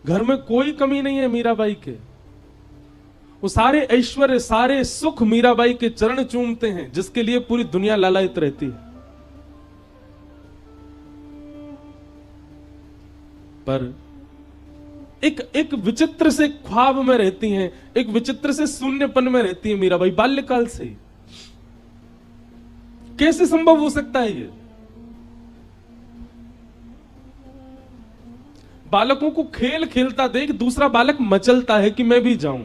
घर में कोई कमी नहीं है मीराबाई के। वो सारे ऐश्वर्य, सारे सुख मीराबाई के चरण चूमते हैं, जिसके लिए पूरी दुनिया लालायित रहती है। पर एक विचित्र से ख्वाब में रहती हैं, एक विचित्र से शून्यपन में रहती है मीराबाई बाल्यकाल से। कैसे संभव हो सकता है ये? बालकों को खेल खेलता देख दूसरा बालक मचलता है कि मैं भी जाऊं,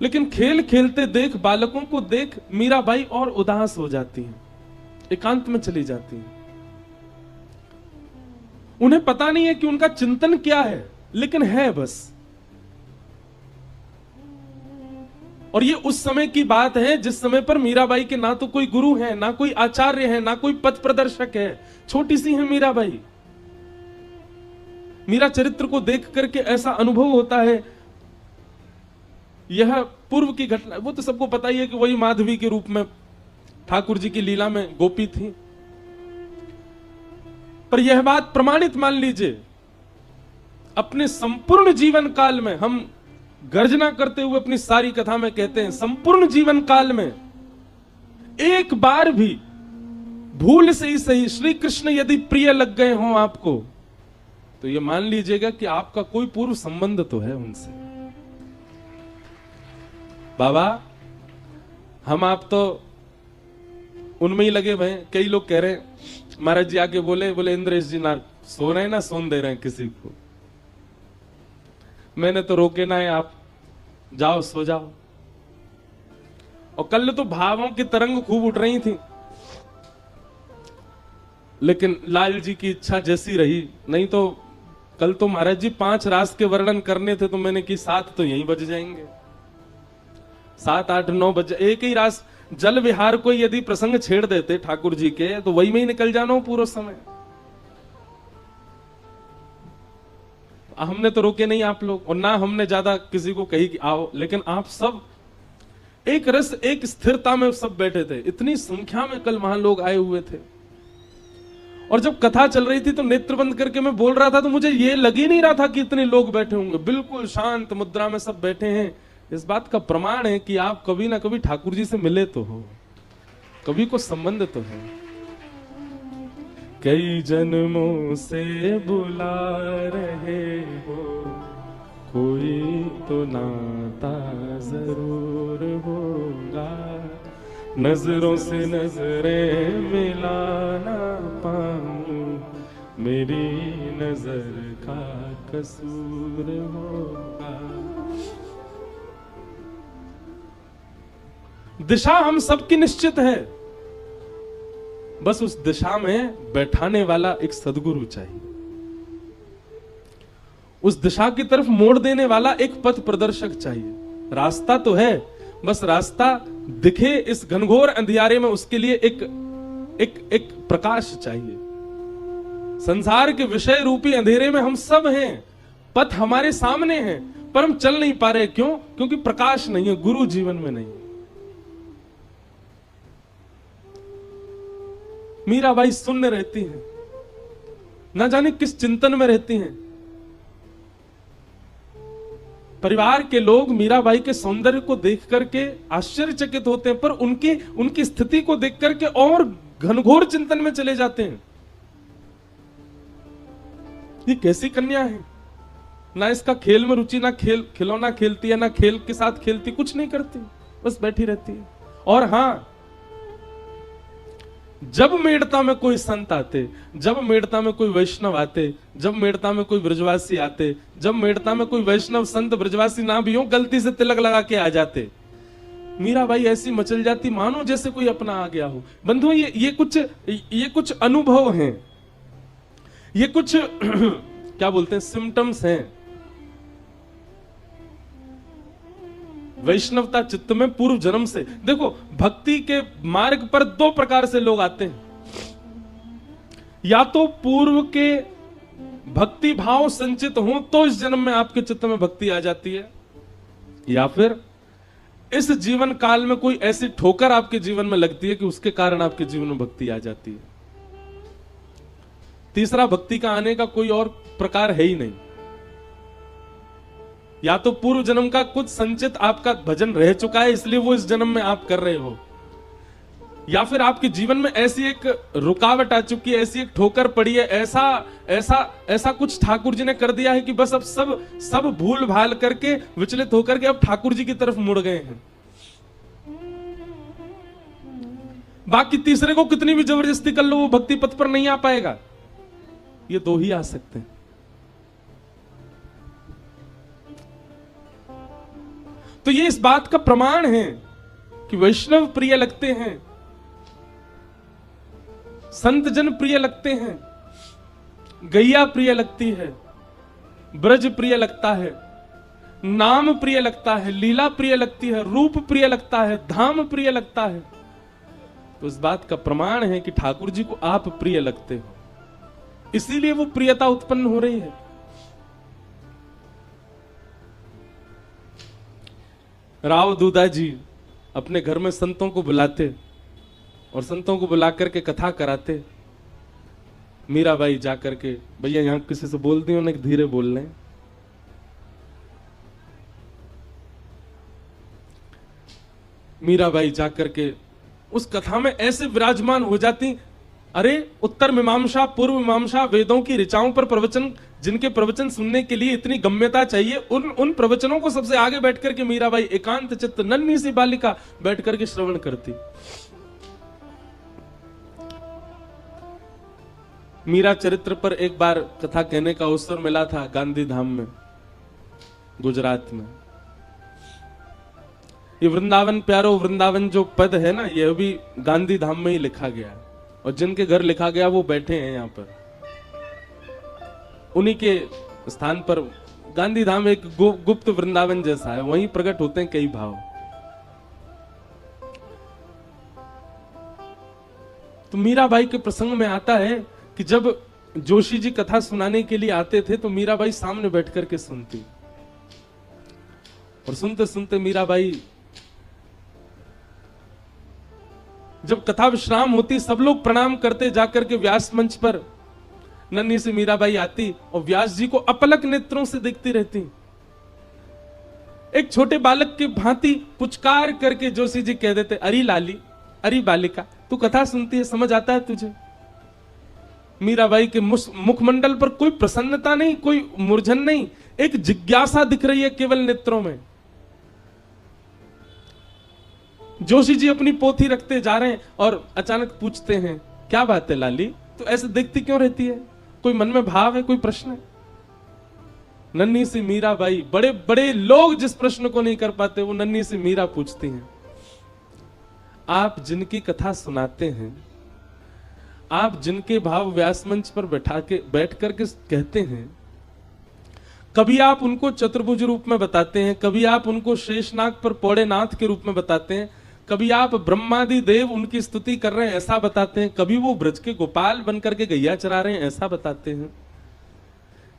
लेकिन खेल खेलते देख, बालकों को देख मीराबाई और उदास हो जाती हैं, एकांत में चली जाती हैं। उन्हें पता नहीं है कि उनका चिंतन क्या है, लेकिन है बस। और ये उस समय की बात है जिस समय पर मीराबाई के ना तो कोई गुरु है, ना कोई आचार्य है, ना कोई पथ प्रदर्शक है। छोटी सी है मीराबाई। मीरा चरित्र को देख करके ऐसा अनुभव होता है, यह पूर्व की घटना। वो तो सबको पता ही है कि वही माधवी के रूप में ठाकुर जी की लीला में गोपी थी। पर यह बात प्रमाणित मान लीजिए, अपने संपूर्ण जीवन काल में, हम गर्जना करते हुए अपनी सारी कथा में कहते हैं, संपूर्ण जीवन काल में एक बार भी भूल से ही सही श्री कृष्ण यदि प्रिय लग गए हों आपको, तो यह मान लीजिएगा कि आपका कोई पूर्व संबंध तो है उनसे। बाबा, हम आप तो उनमें ही लगे हुए हैं। कई लोग कह रहे हैं, महाराज जी आके बोले इंद्रेश जी ना सो रहे हैं, ना सोन दे रहे हैं किसी को। मैंने तो रोके ना है, आप जाओ सो जाओ। और कल तो भावों की तरंग खूब उठ रही थी, लेकिन लाल जी की इच्छा जैसी रही। नहीं तो कल तो महाराज जी 5 रास के वर्णन करने थे, तो मैंने की 7 तो यहीं बज जाएंगे। 7, 8, 9 बज, एक ही रास जल विहार को यदि प्रसंग छेड़ देते ठाकुर जी के, तो वही में ही निकल जाना हो पूरा समय। हमने तो रोके नहीं आप लोग, और ना हमने ज्यादा किसी को कही कि आओ, लेकिन आप सब एक रस, एक स्थिरता में सब बैठे थे। इतनी संख्या में कल वहां लोग आए हुए थे। और जब कथा चल रही थी तो नेत्र बंद करके मैं बोल रहा था, तो मुझे ये लग ही नहीं रहा था कि इतने लोग बैठे होंगे। बिल्कुल शांत मुद्रा में सब बैठे हैं। इस बात का प्रमाण है कि आप कभी ना कभी ठाकुर जी से मिले तो हो, कभी को संबंध तो है। कई जन्मों से बुला रहे हो, कोई तो नाता जरूर होगा। नजरों से नजरें मिला ना पाऊं, मेरी नजर का कसूर होगा। दिशा हम सबकी निश्चित है, बस उस दिशा में बैठाने वाला एक सदगुरु चाहिए। उस दिशा की तरफ मोड़ देने वाला एक पथ प्रदर्शक चाहिए। रास्ता तो है, बस रास्ता दिखे इस घनघोर अंधियारे में, उसके लिए एक प्रकाश चाहिए। संसार के विषय रूपी अंधेरे में हम सब हैं, पथ हमारे सामने है, पर हम चल नहीं पा रहे। क्यों? क्योंकि प्रकाश नहीं है, गुरु जीवन में नहीं। मीराबाई शून्य रहती हैं, ना जाने किस चिंतन में रहती हैं। परिवार के लोग मीराबाई के सौंदर्य को देख करके आश्चर्यचकित होते हैं, पर उनकी स्थिति को देख करके और घनघोर चिंतन में चले जाते हैं। ये कैसी कन्या है, ना इसका खेल में रुचि, ना खिलौना खेलती है, ना खेल के साथ खेलती, कुछ नहीं करती, बस बैठी रहती है। और हां, जब मेड़ता में कोई संत आते, जब मेड़ता में कोई वैष्णव आते, जब मेड़ता में कोई ब्रजवासी आते, जब मेड़ता में कोई वैष्णव संत ब्रजवासी ना भी हो, गलती से तिलक लगा के आ जाते, मीराबाई ऐसी मचल जाती मानो जैसे कोई अपना आ गया हो। बंधुओं, ये कुछ अनुभव हैं, ये कुछ क्या बोलते हैं, सिम्टम्स हैं वैष्णवता चित्त में पूर्व जन्म से। देखो, भक्ति के मार्ग पर 2 प्रकार से लोग आते हैं। या तो पूर्व के भक्ति भाव संचित हो तो इस जन्म में आपके चित्त में भक्ति आ जाती है, या फिर इस जीवन काल में कोई ऐसी ठोकर आपके जीवन में लगती है कि उसके कारण आपके जीवन में भक्ति आ जाती है। तीसरा भक्ति का आने का कोई और प्रकार है ही नहीं। या तो पूर्व जन्म का कुछ संचित आपका भजन रह चुका है, इसलिए वो इस जन्म में आप कर रहे हो, या फिर आपके जीवन में ऐसी एक रुकावट आ चुकी है, ऐसी एक ठोकर पड़ी है, ऐसा ऐसा ऐसा कुछ ठाकुर जी ने कर दिया है कि बस अब सब भूल भाल करके, विचलित होकर के अब ठाकुर जी की तरफ मुड़ गए हैं। बाकी तीसरे को कितनी भी जबरदस्ती कर लो, वो भक्ति पथ पर नहीं आ पाएगा। ये दो ही आ सकते हैं। तो ये इस बात का प्रमाण है कि वैष्णव प्रिय लगते हैं, संत जन प्रिय लगते हैं, गैया प्रिय लगती है, ब्रज प्रिय लगता है, नाम प्रिय लगता है, लीला प्रिय लगती है, रूप प्रिय लगता है, धाम प्रिय लगता है। तो इस बात का प्रमाण है कि ठाकुर जी को आप प्रिय लगते हो, इसीलिए वो प्रियता उत्पन्न हो रही है। राव दूधा जी अपने घर में संतों को बुलाते और संतों को बुला करके कथा कराते। मीराबाई जाकर के, भैया यहां किसी से बोल दी, उन्हें धीरे बोल रहे हैं। मीराबाई जाकर के उस कथा में ऐसे विराजमान हो जाती, अरे उत्तर मीमांसा पूर्व मीमांसा वेदों की ऋचाओं पर प्रवचन, जिनके प्रवचन सुनने के लिए इतनी गम्यता चाहिए, उन प्रवचनों को सबसे आगे बैठ करके मीराबाई एकांत चित्त नन्ही सी बालिका बैठ करके श्रवण करती। मीरा चरित्र पर एक बार कथा कहने का अवसर मिला था गांधी धाम में, गुजरात में। ये वृंदावन प्यारो वृंदावन जो पद है ना, ये भी गांधी धाम में ही लिखा गया है, और जिनके घर लिखा गया वो बैठे हैं यहाँ पर। उन्हीं के स्थान पर गांधी धाम एक गुप्त वृंदावन जैसा है, वहीं प्रकट होते हैं कई भाव। तो मीराबाई के प्रसंग में आता है कि जब जोशी जी कथा सुनाने के लिए आते थे तो मीराबाई सामने बैठ करके सुनती, और सुनते सुनते मीराबाई, जब कथा विश्राम होती सब लोग प्रणाम करते, जाकर के व्यास मंच पर नन्ही से मीराबाई आती और व्यास जी को अपलक नेत्रों से देखती रहती। एक छोटे बालक के भांति पुचकार करके जोशी जी कह देते, अरे लाली, अरे बालिका, तू कथा सुनती है, समझ आता है तुझे? मीराबाई के मुखमंडल पर कोई प्रसन्नता नहीं, कोई मूर्छन नहीं, एक जिज्ञासा दिख रही है केवल नेत्रों में। जोशी जी अपनी पोथी रखते जा रहे हैं और अचानक पूछते हैं, क्या बात है लाली, तो ऐसे देखती क्यों रहती है? कोई मन में भाव है, कोई प्रश्न है? नन्ही सी मीराबाई, बड़े बड़े लोग जिस प्रश्न को नहीं कर पाते वो नन्ही सी मीरा पूछती हैं। आप जिनकी कथा सुनाते हैं, आप जिनके भाव व्यास मंच पर बैठ करके कहते हैं, कभी आप उनको चतुर्भुज रूप में बताते हैं, कभी आप उनको शेषनाग पर पौड़े नाथ के रूप में बताते हैं, कभी आप ब्रह्मादि देव उनकी स्तुति कर रहे हैं ऐसा बताते हैं, कभी वो ब्रज के गोपाल बनकर के गैया चरा रहे हैं ऐसा बताते हैं।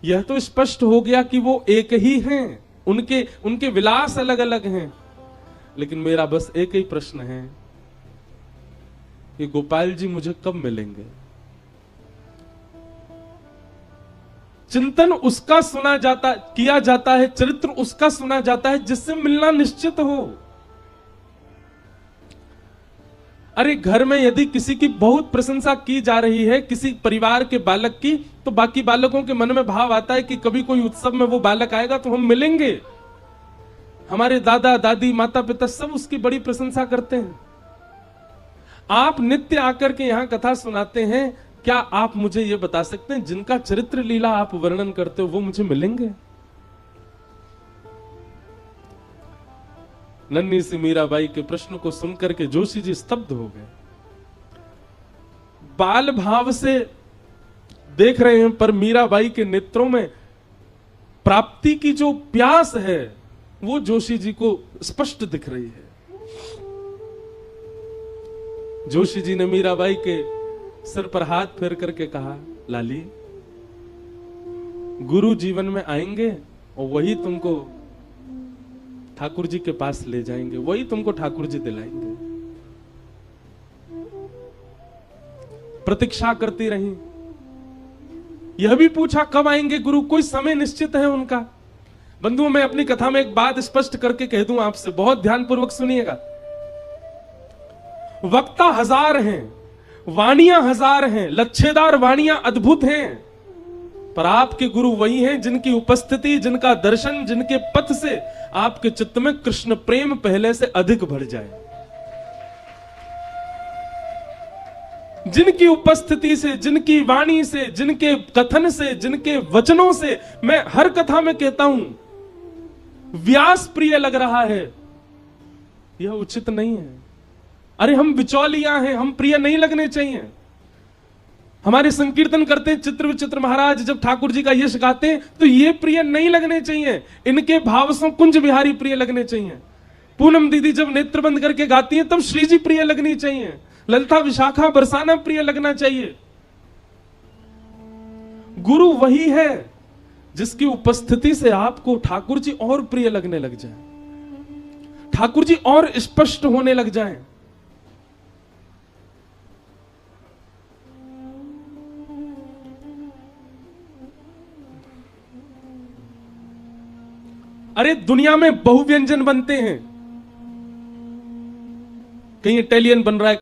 यह तो स्पष्ट हो गया कि वो एक ही हैं, उनके विलास अलग अलग हैं। लेकिन मेरा बस एक ही प्रश्न है, ये गोपाल जी मुझे कब मिलेंगे? चिंतन उसका किया जाता है, चरित्र उसका सुना जाता है जिससे मिलना निश्चित हो। अरे घर में यदि किसी की बहुत प्रशंसा की जा रही है, किसी परिवार के बालक की, तो बाकी बालकों के मन में भाव आता है कि कभी कोई उत्सव में वो बालक आएगा तो हम मिलेंगे। हमारे दादा दादी माता पिता सब उसकी बड़ी प्रशंसा करते हैं। आप नित्य आकर के यहां कथा सुनाते हैं, क्या आप मुझे यह बता सकते हैं जिनका चरित्र लीला आप वर्णन करते हो वो मुझे मिलेंगे? नन्ही सी मीराबाई के प्रश्न को सुनकर के जोशी जी स्तब्ध हो गए। बाल भाव से देख रहे हैं, पर मीराबाई के नेत्रों में प्राप्ति की जो प्यास है वो जोशी जी को स्पष्ट दिख रही है। जोशी जी ने मीराबाई के सिर पर हाथ फेर करके कहा, लाली, गुरु जीवन में आएंगे और वही तुमको ठाकुर जी के पास ले जाएंगे, वही तुमको ठाकुर जी दिलाएंगे। प्रतीक्षा करती रही, यह भी पूछा कब आएंगे गुरु, कोई समय निश्चित है उनका? बंधुओं, मैं अपनी कथा में एक बात स्पष्ट करके कह दूं आपसे, बहुत ध्यानपूर्वक सुनिएगा। वक्ता हजार हैं, वाणियां हजार हैं, लच्छेदार वाणियां अद्भुत हैं, पर आपके गुरु वही हैं जिनकी उपस्थिति, जिनका दर्शन, जिनके पथ से आपके चित्त में कृष्ण प्रेम पहले से अधिक भर जाए। जिनकी उपस्थिति से, जिनकी वाणी से, जिनके कथन से, जिनके वचनों से, मैं हर कथा में कहता हूं, व्यास प्रिय लग रहा है, यह उचित नहीं है। अरे हम बिचौलिया हैं, हम प्रिय नहीं लगने चाहिए। हमारे संकीर्तन करते चित्र विचित्र महाराज जब ठाकुर जी का यश गाते हैं तो ये प्रिय नहीं लगने चाहिए, इनके भाव से कुंज बिहारी प्रिय लगने चाहिए। पूनम दीदी जब नेत्र बंद करके गाती हैं तब श्री जी प्रिय लगनी चाहिए, ललिता विशाखा बरसाना प्रिय लगना चाहिए। गुरु वही है जिसकी उपस्थिति से आपको ठाकुर जी और प्रिय लगने लग जाए, ठाकुर जी और स्पष्ट होने लग जाएं। अरे दुनिया में बहुव्यंजन बनते हैं, कहीं इटालियन बन रहा है,